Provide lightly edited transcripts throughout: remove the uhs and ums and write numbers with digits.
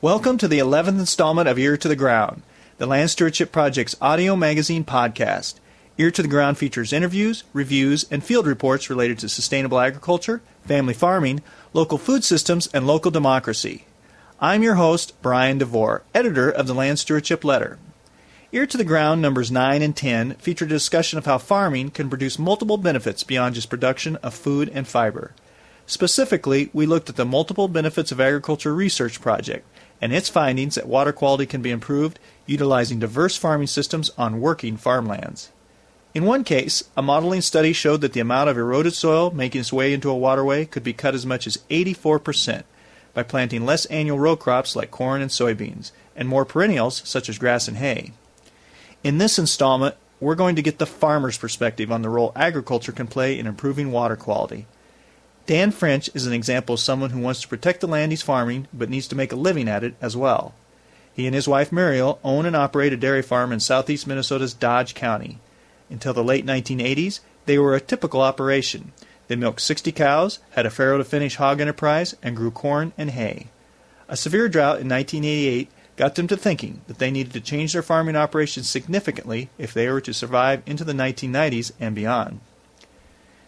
Welcome to the 11th installment of Ear to the Ground, the Land Stewardship Project's audio magazine podcast. Ear to the Ground features interviews, reviews, and field reports related to sustainable agriculture, family farming, local food systems, and local democracy. I'm your host, Brian DeVore, editor of the Land Stewardship Letter. Ear to the Ground numbers 9 and 10 feature a discussion of how farming can produce multiple benefits beyond just production of food and fiber. Specifically, we looked at the Multiple Benefits of Agriculture Research Project and its findings that water quality can be improved utilizing diverse farming systems on working farmlands. In one case, a modeling study showed that the amount of eroded soil making its way into a waterway could be cut as much as 84% by planting less annual row crops like corn and soybeans, and more perennials such as grass and hay. In this installment, we're going to get the farmer's perspective on the role agriculture can play in improving water quality. Dan French is an example of someone who wants to protect the land he's farming, but needs to make a living at it as well. He and his wife Muriel own and operate a dairy farm in southeast Minnesota's Dodge County. Until the late 1980s, they were a typical operation. They milked 60 cows, had a farrow-to-finish hog enterprise, and grew corn and hay. A severe drought in 1988 got them to thinking that they needed to change their farming operations significantly if they were to survive into the 1990s and beyond.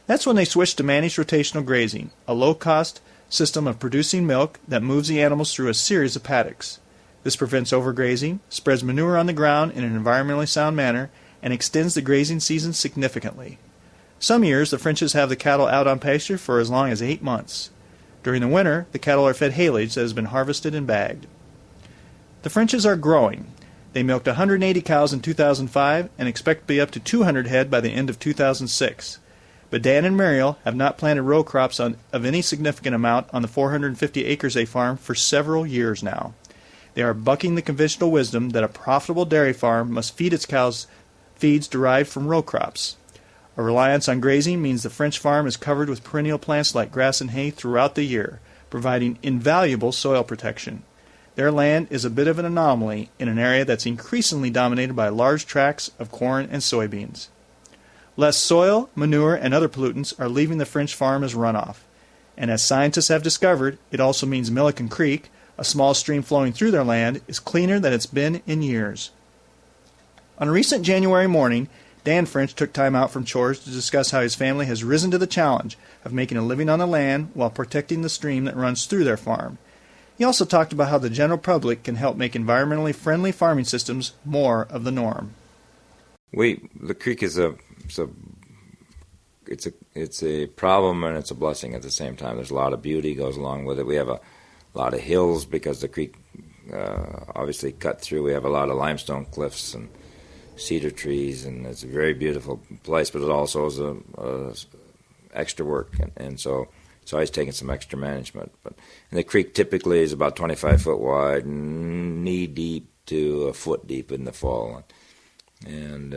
That's when they switched to managed rotational grazing, a low-cost system of producing milk that moves the animals through a series of paddocks. This prevents overgrazing, spreads manure on the ground in an environmentally sound manner, and extends the grazing season significantly. Some years, the Frenches have the cattle out on pasture for as long as 8 months. During the winter, the cattle are fed haylage that has been harvested and bagged. The Frenches are growing. They milked 180 cows in 2005 and expect to be up to 200 head by the end of 2006. But Dan and Muriel have not planted row crops of any significant amount on the 450 acres they farm for several years now. They are bucking the conventional wisdom that a profitable dairy farm must feed its cows feeds derived from row crops. A reliance on grazing means the French farm is covered with perennial plants like grass and hay throughout the year, providing invaluable soil protection. Their land is a bit of an anomaly in an area that's increasingly dominated by large tracts of corn and soybeans. Less soil, manure, and other pollutants are leaving the French farm as runoff. And as scientists have discovered, it also means Milliken Creek, a small stream flowing through their land, is cleaner than it's been in years. On a recent January morning, Dan French took time out from chores to discuss how his family has risen to the challenge of making a living on the land while protecting the stream that runs through their farm. He also talked about how the general public can help make environmentally friendly farming systems more of the norm. The creek is it's a problem and it's a blessing at the same time. There's a lot of beauty goes along with it. We have a lot of hills because the creek obviously cut through. We have a lot of limestone cliffs and cedar trees, and it's a very beautiful place. But it also is a extra work, and so it's always taking some extra management. And the creek typically is about 25 foot wide, knee deep to a foot deep in the fall, and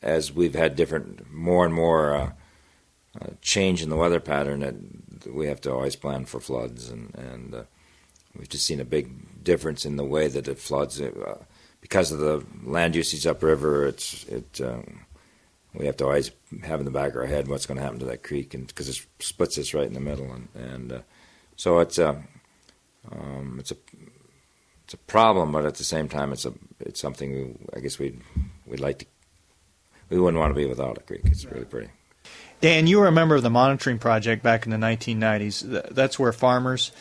as we've had more and more change in the weather pattern, that we have to always plan for floods, and we've just seen a big difference in the way that it floods because of the land usage upriver. We have to always have in the back of our head what's going to happen to that creek, and because it splits us right in the middle, and so it's a problem, but at the same time it's something we wouldn't want to be without a creek. It's really pretty. Dan, you were a member of the monitoring project back in the 1990s. That's where farmers,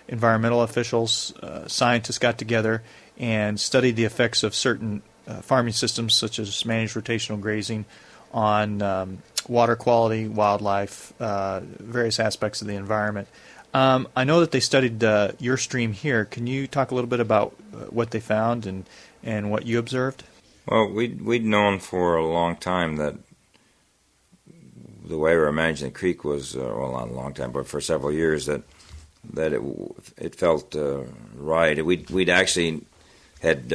environmental officials, scientists got together and studied the effects of certain farming systems, such as managed rotational grazing, on water quality, wildlife, various aspects of the environment. I know that they studied your stream here. Can you talk a little bit about what they found and what you observed? Well, we'd known for a long time that the way we were managing the creek was, not a long time, but for several years, that it felt right. We'd actually had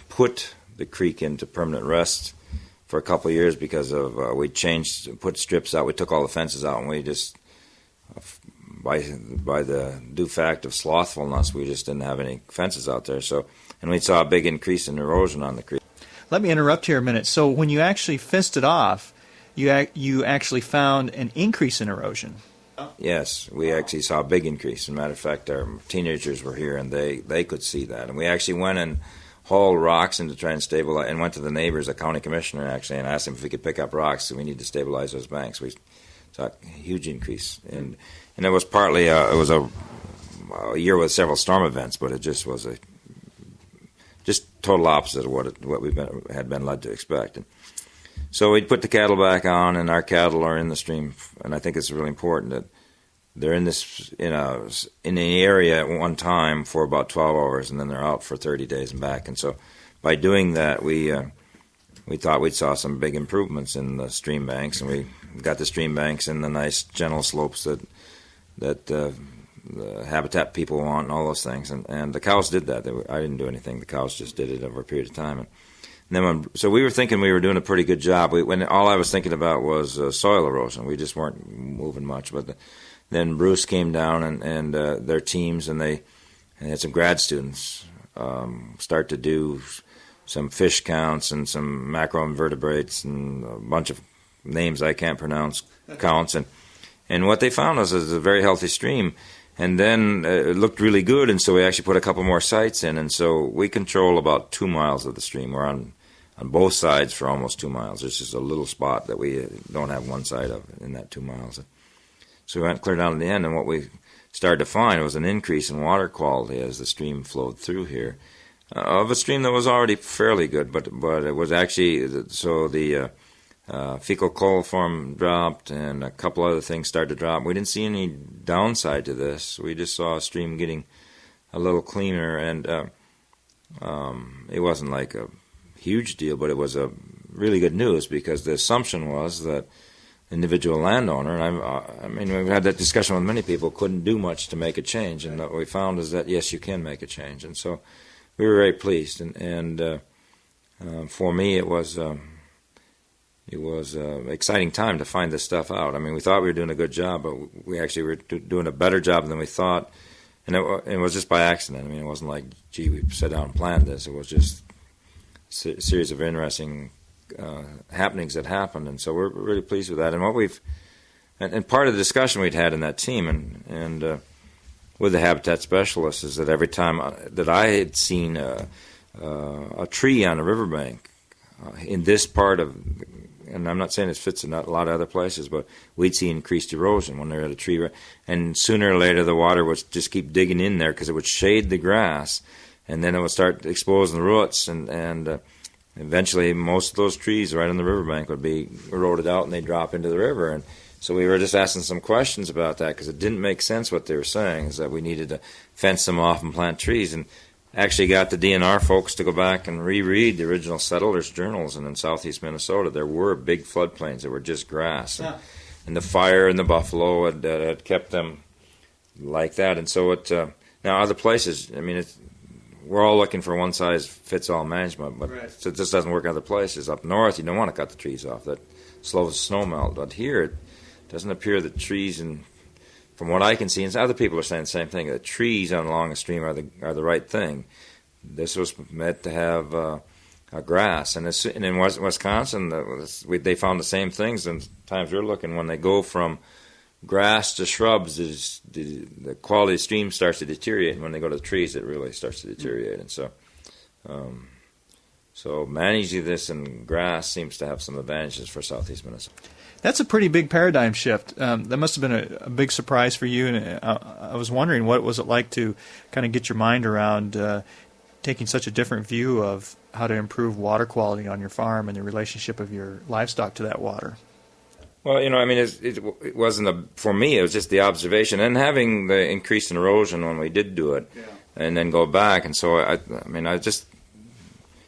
put the creek into permanent rest for a couple of years because of we put strips out. We took all the fences out, and we just by the due fact of slothfulness, we just didn't have any fences out there. So, and we saw a big increase in erosion on the creek. Let me interrupt here a minute. So when you actually fenced it off, you actually found an increase in erosion. Yes, we actually saw a big increase. As a matter of fact, our teenagers were here, and they could see that. And we actually went and hauled rocks in to try and stabilize, and went to the neighbors, the county commissioner, actually, and asked him if we could pick up rocks, so we need to stabilize those banks. We saw a huge increase. And it was partly, it was a year with several storm events, but it just was just total opposite of what we had been led to expect. And so we put the cattle back on, and our cattle are in the stream, and I think it's really important that they're in the area at one time for about 12 hours, and then they're out for 30 days and back. And so by doing that, we thought we saw some big improvements in the stream banks, and we got the stream banks in the nice gentle slopes that the habitat people want and all those things. And the cows did that. I didn't do anything. The cows just did it over a period of time. And then so we were thinking we were doing a pretty good job. When all I was thinking about was soil erosion. We just weren't moving much. But then Bruce came down and their teams, and they had some grad students start to do some fish counts and some macroinvertebrates and a bunch of names I can't pronounce counts. And what they found was a very healthy stream. And then it looked really good, and so we actually put a couple more sites in. And so we control about 2 miles of the stream. We're on both sides for almost 2 miles. There's just a little spot that we don't have one side of in that 2 miles. So we went clear down to the end, and what we started to find was an increase in water quality as the stream flowed through here, of a stream that was already fairly good, but it was actually, so the fecal coliform dropped, and a couple other things started to drop. We didn't see any downside to this. We just saw a stream getting a little cleaner, and it wasn't like a huge deal, but it was a really good news, because the assumption was that individual landowner, and I mean, we've had that discussion with many people, couldn't do much to make a change, and what we found is that, yes, you can make a change. And so we were very pleased, and for me it was an exciting time to find this stuff out. I mean, we thought we were doing a good job, but we actually were doing a better job than we thought, and it was just by accident. I mean, it wasn't like, gee, we sat down and planned this. It was just a series of interesting happenings that happened, and so we're really pleased with that. And what and part of the discussion we'd had in that team and with the habitat specialists is that every time that I had seen a tree on a riverbank in this part of, and I'm not saying this fits in a lot of other places, but we'd see increased erosion when they're at a tree, and sooner or later the water would just keep digging in there because it would shade the grass, and then it would start exposing the roots, and eventually most of those trees right on the riverbank would be eroded out and they'd drop into the river. And so we were just asking some questions about that, because it didn't make sense what they were saying, is that we needed to fence them off and plant trees. And actually got the DNR folks to go back and reread the original settlers' journals, and in southeast Minnesota there were big floodplains that were just grass, and the fire and the buffalo had kept them like that. And so now other places, I mean, we're all looking for one-size-fits-all management, but right. So it just doesn't work other places. Up north, you don't want to cut the trees off. That slows snow melt. But here, it doesn't appear that trees, and from what I can see, and other people are saying the same thing, that trees along a stream are the right thing. This was meant to have a grass. And in Wisconsin, they found the same things. And times we're looking, when they go from grass to shrubs, the quality of stream starts to deteriorate, and when they go to the trees, it really starts to deteriorate. And so managing this in grass seems to have some advantages for southeast Minnesota. That's a pretty big paradigm shift. That must have been a big surprise for you, and I was wondering, what was it like to kind of get your mind around taking such a different view of how to improve water quality on your farm and the relationship of your livestock to that water? Well, I mean, it wasn't for me. It was just the observation and having the increase in erosion when we did do it, and then go back. And so I just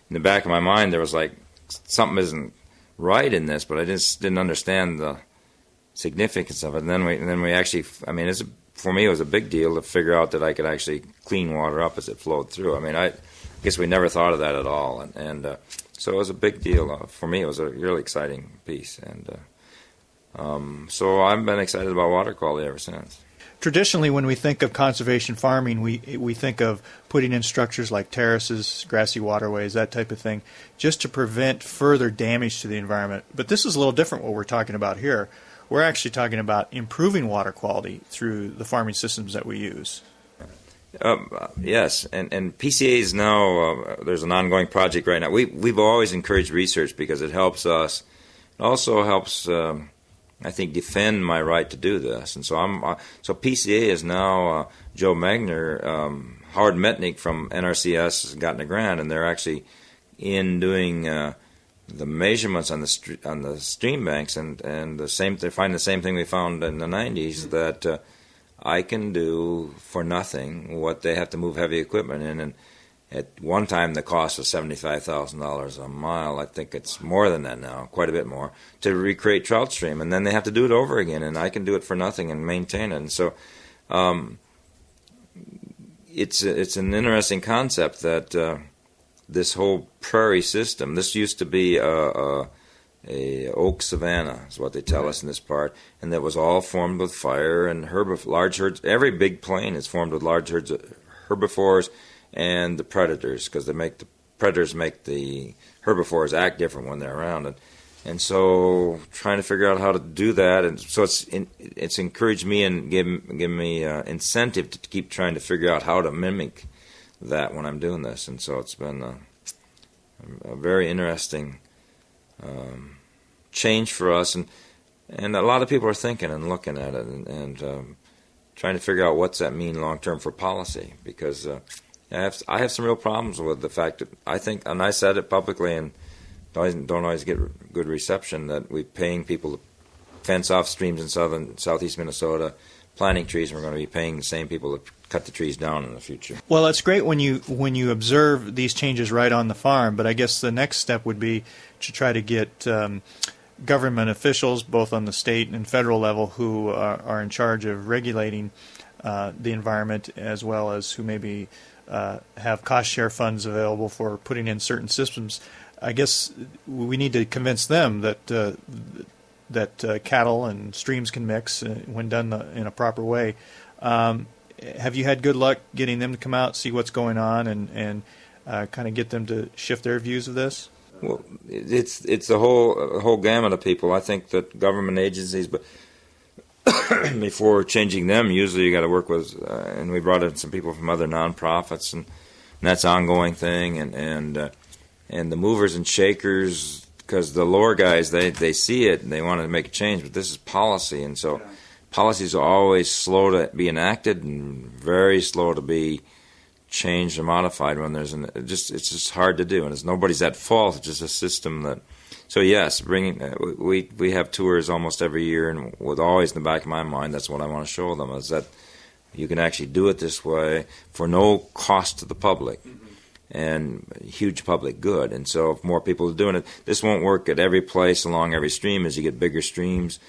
in the back of my mind there was like, something isn't right in this, but I just didn't understand the significance of it. And then we actually, I mean, for me it was a big deal to figure out that I could actually clean water up as it flowed through. I mean, I guess we never thought of that at all, and so it was a big deal for me. It was a really exciting piece, and so I've been excited about water quality ever since. Traditionally, when we think of conservation farming, we think of putting in structures like terraces, grassy waterways, that type of thing, just to prevent further damage to the environment. But this is a little different what we're talking about here. we're actually talking about improving water quality through the farming systems that we use. Yes, and PCA is now, there's an ongoing project right now. We've always encouraged research because it helps us. It also helps, I think, defend my right to do this. And so so PCA is now, Joe Magner, Howard Metnick from NRCS has gotten a grant, and they're actually in doing the measurements on the stream banks, and they're finding the same thing we found in the 90s, that I can do for nothing what they have to move heavy equipment in. And at one time, the cost was $75,000 a mile. I think it's more than that now, quite a bit more, to recreate trout stream. And then they have to do it over again, and I can do it for nothing and maintain it. And so it's an interesting concept that this whole prairie system, this used to be a oak savanna, is what they tell us in this part, and that was all formed with fire and large herds. Every big plain is formed with large herds of herbivores and the predators, because the predators make the herbivores act different when they're around. And so trying to figure out how to do that, and so it's encouraged me and given me incentive to keep trying to figure out how to mimic that when I'm doing this. And so it's been a very interesting change for us, and a lot of people are thinking and looking at it and trying to figure out what's that mean long term for policy, because I have some real problems with the fact that I think, and I said it publicly and don't always get good reception, that we're paying people to fence off streams in southeast Minnesota, planting trees, and we're going to be paying the same people to cut the trees down in the future. Well, it's great when you observe these changes right on the farm, but I guess the next step would be to try to get government officials, both on the state and federal level, who are in charge of regulating the environment, as well as who maybe have cost share funds available for putting in certain systems. I guess we need to convince them that cattle and streams can mix when done in a proper way. Have you had good luck getting them to come out, see what's going on, and kind of get them to shift their views of this? Well, it's the whole gamut of people. I think that government agencies, but before changing them, usually you got to work with, and we brought in some people from other nonprofits, and that's an ongoing thing, and the movers and shakers, because the lower guys, they see it and they want to make a change, but this is policy, and so policies are always slow to be enacted and very slow to be changed or modified when there's it's just hard to do, and it's nobody's at fault. It's just a system that. So yes, we have tours almost every year, and with always in the back of my mind, that's what I want to show them, is that you can actually do it this way for no cost to the public and huge public good. And so if more people are doing it, this won't work at every place along every stream. As you get bigger streams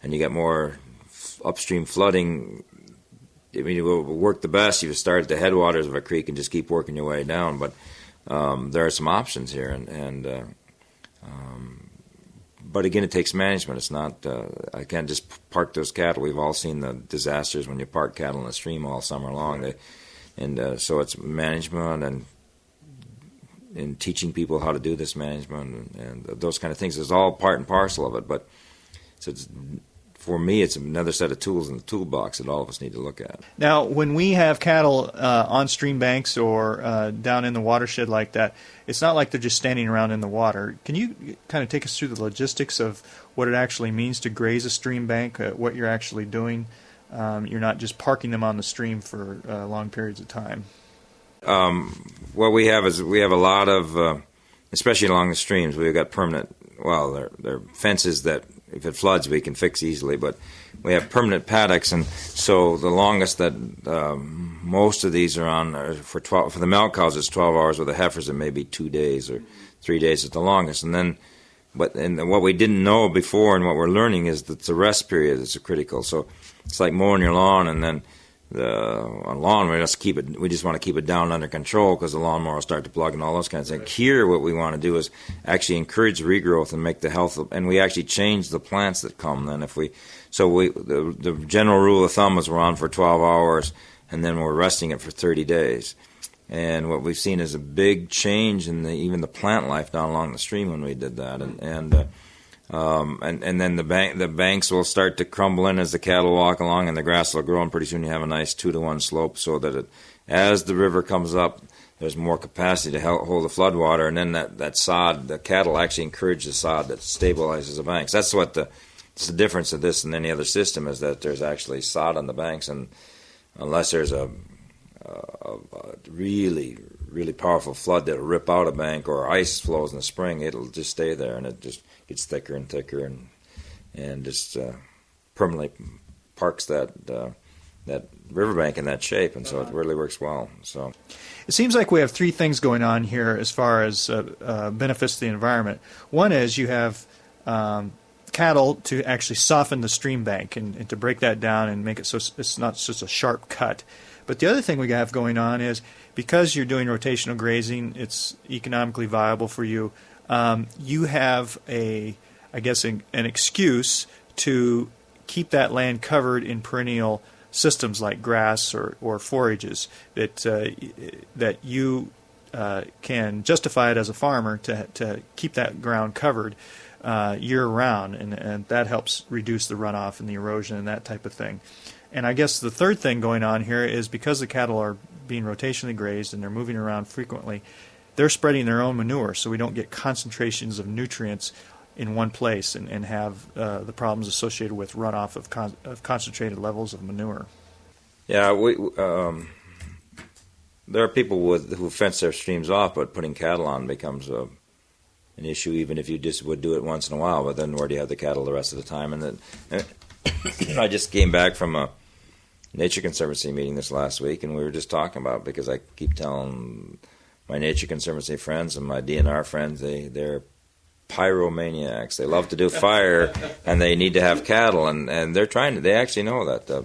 and you get more upstream flooding, I mean, it will work the best if you start at the headwaters of a creek and just keep working your way down. But there are some options here, but again, it takes management. It's not. I can't just park those cattle. We've all seen the disasters when you park cattle in a stream all summer long. So it's management and teaching people how to do this management and those kind of things. It's all part and parcel of it. But for me, it's another set of tools in the toolbox that all of us need to look at. Now, when we have cattle on stream banks or down in the watershed like that, it's not like they're just standing around in the water. Can you kind of take us through the logistics of what it actually means to graze a stream bank, what you're actually doing? You're not just parking them on the stream for long periods of time. What we have is we have a lot of, especially along the streams, we've got permanent, they're fences that if it floods we can fix easily, but we have permanent paddocks, and so the longest that most of these are on for the milk cows it's 12 hours. With the heifers it may be 2 days or 3 days at the longest. And what we didn't know before and what we're learning is that the rest period is critical. So it's like mowing your lawn, and then on lawn we just want to keep it down under control because the lawnmower will start to plug and all those kinds of things. Here what we want to do is actually encourage regrowth and make the health and we actually change the plants that come then. The general rule of thumb is we're on for 12 hours and then we're resting it for 30 days. And what we've seen is a big change in even the plant life down along the stream when we did that. And then the banks will start to crumble in as the cattle walk along, and the grass will grow, and pretty soon you have a nice 2-to-1 slope, so that as the river comes up, there's more capacity to hold the floodwater, and then that sod, the cattle actually encourage the sod that stabilizes the banks. That's it's the difference of this and any other system, is that there's actually sod on the banks, and unless there's a really, really powerful flood that'll rip out a bank, or ice flows in the spring, it'll just stay there, and it just gets thicker and thicker, and just permanently parks that riverbank in that shape, and so it really works well. So it seems like we have three things going on here as far as benefits to the environment. One is you have cattle to actually soften the stream bank and to break that down and make it so it's not just a sharp cut. But the other thing we have going on is, because you're doing rotational grazing, it's economically viable for you. You have an excuse to keep that land covered in perennial systems like grass or forages that you can justify it as a farmer to keep that ground covered year round, and that helps reduce the runoff and the erosion and that type of thing. And I guess the third thing going on here is, because the cattle are being rotationally grazed and they're moving around frequently, they're spreading their own manure, so we don't get concentrations of nutrients in one place and have the problems associated with runoff of concentrated levels of manure. Yeah, there are people who fence their streams off, but putting cattle on becomes an issue, even if you just would do it once in a while. But then where do you have the cattle the rest of the time? And I just came back from a Nature Conservancy meeting this last week, and we were just talking about, because I keep telling my Nature Conservancy friends and my DNR friends, they're pyromaniacs. They love to do fire, and they need to have cattle, and they actually know that. The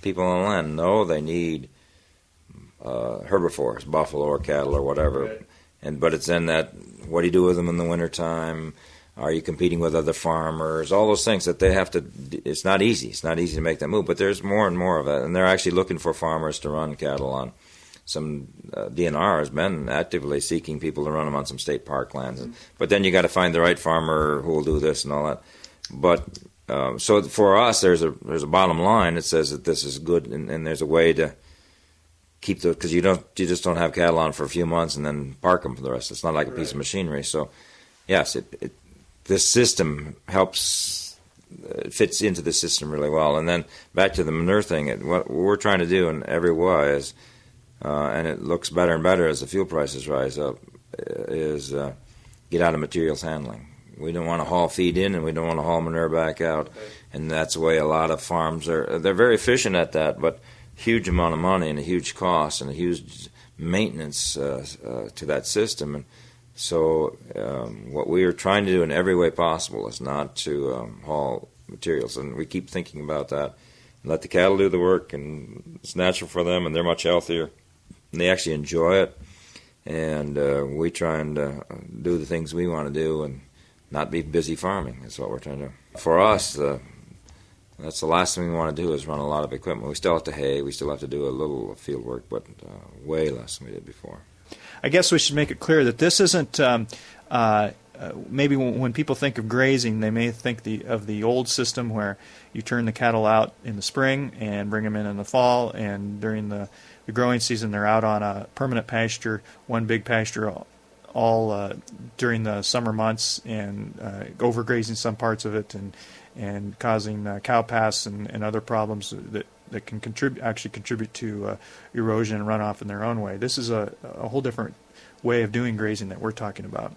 people on the land know they need herbivores, buffalo or cattle or whatever. Right. But it's in that, what do you do with them in the wintertime? Are you competing with other farmers? All those things that they have to. It's not easy. It's not easy to make that move. But there's more and more of it, and they're actually looking for farmers to run cattle on. Some DNR has been actively seeking people to run them on some state park lands. But then you got to find the right farmer who will do this and all that. But so for us, there's a bottom line that says that this is good, and there's a way to keep the, because you just don't have cattle on for a few months and then park them for the rest. It's not like a piece of machinery. So yes, this system helps. It fits into the system really well. And then back to the manure thing, what we're trying to do in every way is, and it looks better and better as the fuel prices rise up, is get out of materials handling. We don't want to haul feed in, and we don't want to haul manure back out. Okay. And that's the way a lot of farms are. They're very efficient at that, but huge amount of money and a huge cost and a huge maintenance to that system. And so what we are trying to do in every way possible is not to haul materials. And we keep thinking about that. Let the cattle do the work, and it's natural for them, and they're much healthier. And they actually enjoy it. And we try and do the things we want to do and not be busy farming. That's what we're trying to do. For us, that's the last thing we want to do, is run a lot of equipment. We still have to hay. We still have to do a little field work, but way less than we did before. I guess we should make it clear that this isn't maybe when people think of grazing, they may think of the old system where you turn the cattle out in the spring and bring them in the fall, and during the growing season they're out on a permanent pasture, one big pasture all during the summer months, and overgrazing some parts of it and causing cow pasts and other problems that can contribute to erosion and runoff in their own way. This is a whole different way of doing grazing that we're talking about.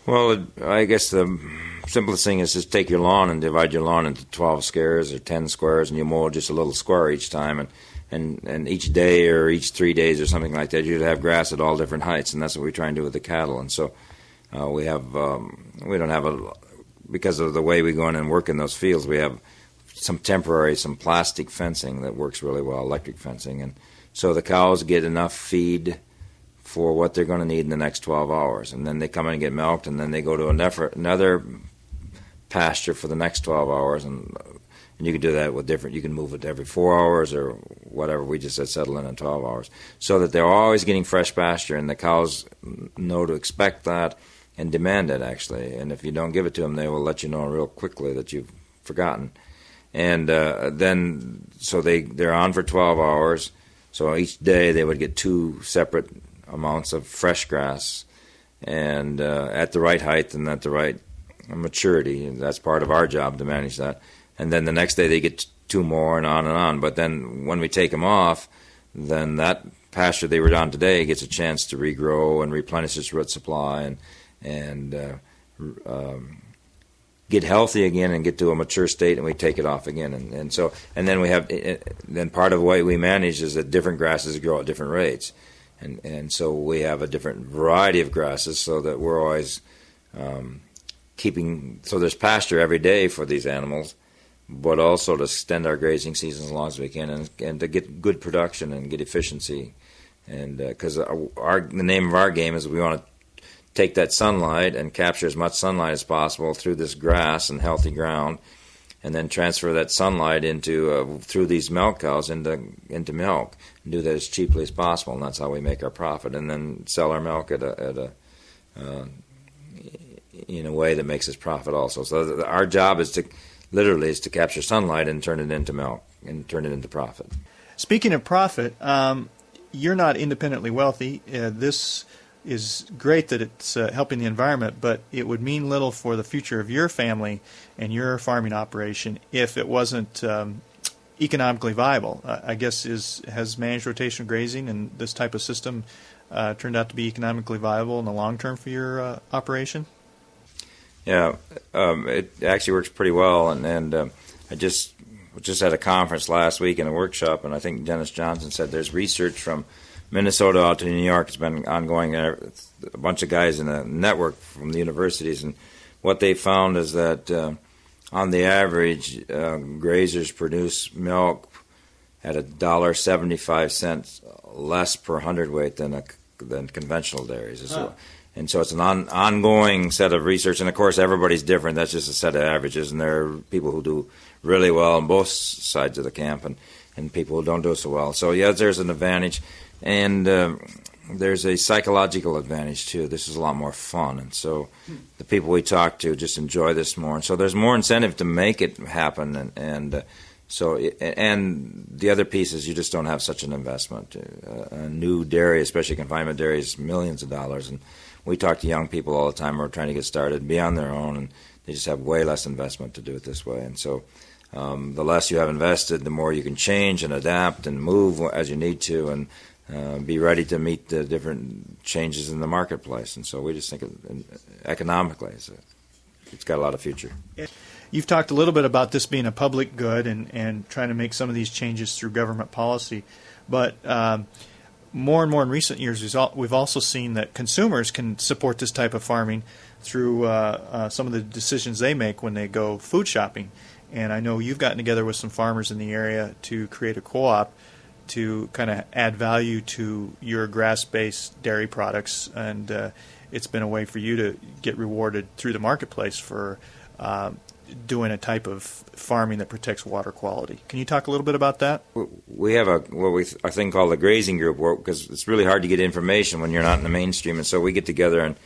Well, I guess the simplest thing is just take your lawn and divide your lawn into 12 squares or 10 squares, and you mow just a little square each time, and each day or each 3 days or something like that, you'd have grass at all different heights, and that's what we try and do with the cattle. And so we don't have because of the way we go in and work in those fields, we have some plastic fencing that works really well, electric fencing, and so the cows get enough feed for what they're going to need in the next 12 hours, and then they come in and get milked, and then they go to another pasture for the next 12 hours, and you can do that with different. You can move it every 4 hours or whatever. We just said settle in 12 hours, so that they're always getting fresh pasture, and the cows know to expect that, and demand it, actually. And if you don't give it to them, they will let you know real quickly that you've forgotten. And then, so they're on for 12 hours. So each day they would get 2 separate amounts of fresh grass, and at the right height and at the right maturity. And that's part of our job to manage that. And then the next day they get 2 more, and on and on. But then when we take them off, then that pasture they were on today gets a chance to regrow and replenish its root supply and get healthy again and get to a mature state, and we take it off again. And then we have, then part of the way we manage is that different grasses grow at different rates. And so we have a different variety of grasses so that we're always keeping, so there's pasture every day for these animals, but also to extend our grazing season as long as we can and to get good production and get efficiency. And because the name of our game is we want to take that sunlight and capture as much sunlight as possible through this grass and healthy ground, and then transfer that sunlight into through these milk cows into milk, and do that as cheaply as possible, and that's how we make our profit. And then sell our milk at a in a way that makes us profit also. So our job is to capture sunlight and turn it into milk and turn it into profit. Speaking of profit, you're not independently wealthy. This is great that it's helping the environment, but it would mean little for the future of your family and your farming operation if it wasn't economically viable. I guess has managed rotational grazing and this type of system turned out to be economically viable in the long term for your operation? Yeah, it actually works pretty well, and I just at a conference last week in a workshop, and I think Dennis Johnson said there's research from Minnesota out to New York. It's been ongoing. A bunch of guys in a network from the universities, and what they found is that on the average, grazers produce milk at $1.75 less per hundredweight than conventional dairies. And so it's an ongoing set of research, and of course everybody's different. That's just a set of averages, and there are people who do really well on both sides of the camp, and people who don't do so well. So yeah, there's an advantage, and there's a psychological advantage too. This is a lot more fun, and so the people we talk to just enjoy this more, and so there's more incentive to make it happen, and the other piece is you just don't have such an investment. A new dairy, especially confinement dairy, is millions of dollars, and we talk to young people all the time who are trying to get started, be on their own, and they just have way less investment to do it this way. And so the less you have invested, the more you can change and adapt and move as you need to, and be ready to meet the different changes in the marketplace. And so we just think economically it's got a lot of future. You've talked a little bit about this being a public good and trying to make some of these changes through government policy, but more and more in recent years, we've also seen that consumers can support this type of farming through some of the decisions they make when they go food shopping. And I know you've gotten together with some farmers in the area to create a co-op to kind of add value to your grass-based dairy products, and it's been a way for you to get rewarded through the marketplace for doing a type of farming that protects water quality. Can you talk a little bit about that? We have a thing called the grazing group, because it's really hard to get information when you're not in the mainstream, and so we get together on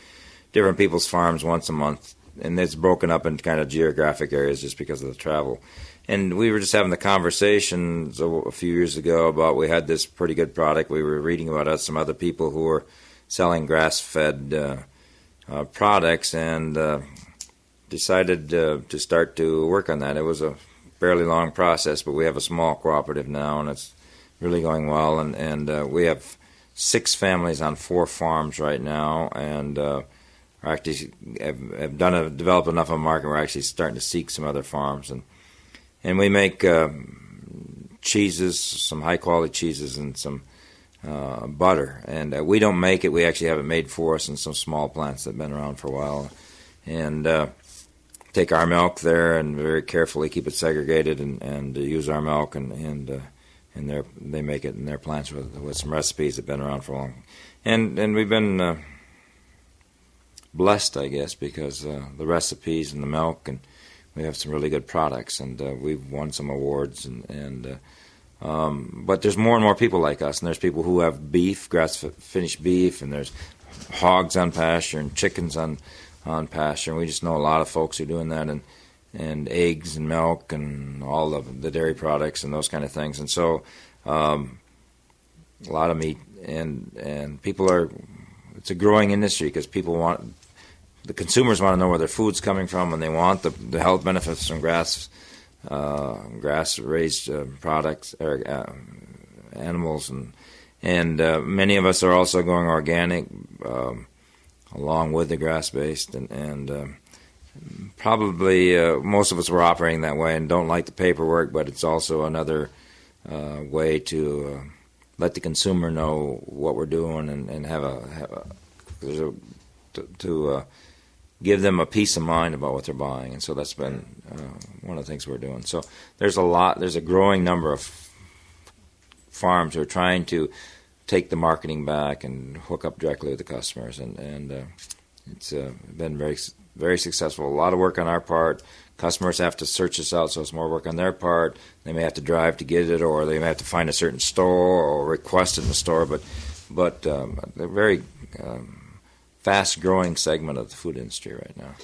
different people's farms once a month, and it's broken up into kind of geographic areas just because of the travel. And we were just having the conversations a few years ago about we had this pretty good product. We were reading about some other people who were selling grass-fed products, and decided to start to work on that. It was a fairly long process, but we have a small cooperative now, and it's really going well. And we have 6 families on 4 farms right now, and are actually have developed enough of a market. We're actually starting to seek some other farms, and we make cheeses, some high quality cheeses, and some butter. And we don't make it; we actually have it made for us in some small plants that've been around for a while, and take our milk there and very carefully keep it segregated and use our milk, and they make it in their plants with some recipes that have been around for long. And we've been blessed, I guess, because the recipes and the milk, and we have some really good products, and we've won some awards, but there's more and more people like us, and there's people who have beef, grass-finished beef, and there's hogs on pasture and chickens on pasture. And we just know a lot of folks who are doing that, and eggs and milk and all of the dairy products and those kind of things. And so a lot of meat, and people are, it's a growing industry because the consumers want to know where their food's coming from, and they want the health benefits from grass-raised products or animals, and many of us are also going organic along with the grass-based, and probably most of us were operating that way and don't like the paperwork, but it's also another way to let the consumer know what we're doing and give them a peace of mind about what they're buying. And so that's been one of the things we're doing. So there's a growing number of farms who are trying to take the marketing back and hook up directly with the customers, and it's been very, very successful. A lot of work on our part. Customers have to search us out, so it's more work on their part. They may have to drive to get it, or they may have to find a certain store or request it in the store. But they're very fast-growing segment of the food industry right now.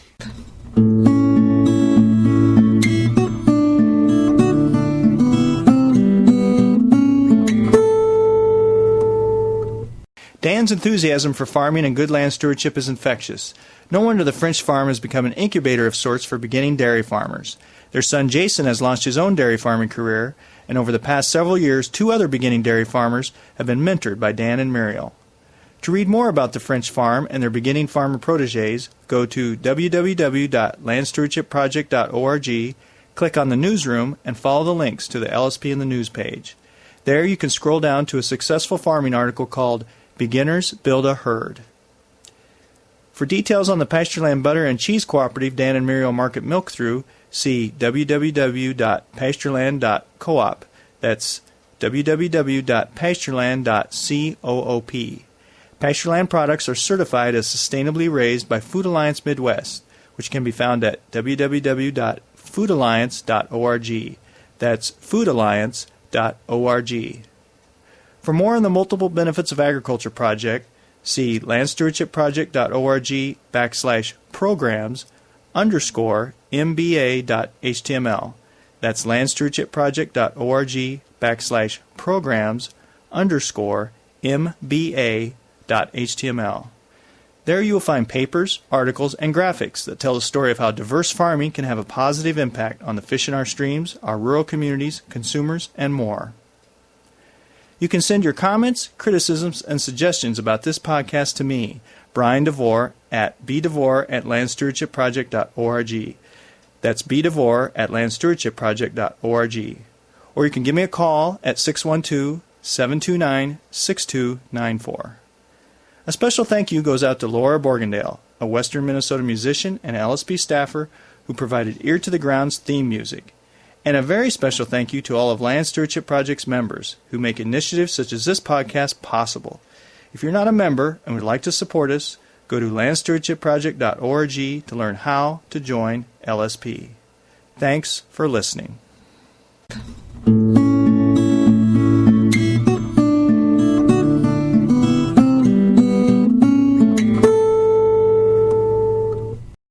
Dan's enthusiasm for farming and good land stewardship is infectious. No wonder the French farm has become an incubator of sorts for beginning dairy farmers. Their son Jason has launched his own dairy farming career, and over the past several years, 2 other beginning dairy farmers have been mentored by Dan and Muriel. To read more about the French farm and their beginning farmer protégés, go to www.landstewardshipproject.org, click on the newsroom, and follow the links to the LSP in the news page. There you can scroll down to a successful farming article called Beginners Build a Herd. For details on the Pastureland Butter and Cheese Cooperative Dan and Muriel market milk through, see www.pastureland.coop. That's www.pastureland.coop. Pastureland products are certified as sustainably raised by Food Alliance Midwest, which can be found at www.foodalliance.org. That's foodalliance.org. For more on the multiple benefits of agriculture project, see landstewardshipproject.org/programs_MBA.html. That's landstewardshipproject.org/programs_MBA.html. There you will find papers, articles, and graphics that tell the story of how diverse farming can have a positive impact on the fish in our streams, our rural communities, consumers, and more. You can send your comments, criticisms, and suggestions about this podcast to me, Brian DeVore, at bdevore@landstewardshipproject.org. That's bdevore@landstewardshipproject.org. Or you can give me a call at 612-729-6294. A special thank you goes out to Laura Borgendale, a Western Minnesota musician and LSP staffer who provided Ear to the Ground's theme music. And a very special thank you to all of Land Stewardship Project's members who make initiatives such as this podcast possible. If you're not a member and would like to support us, go to landstewardshipproject.org to learn how to join LSP. Thanks for listening.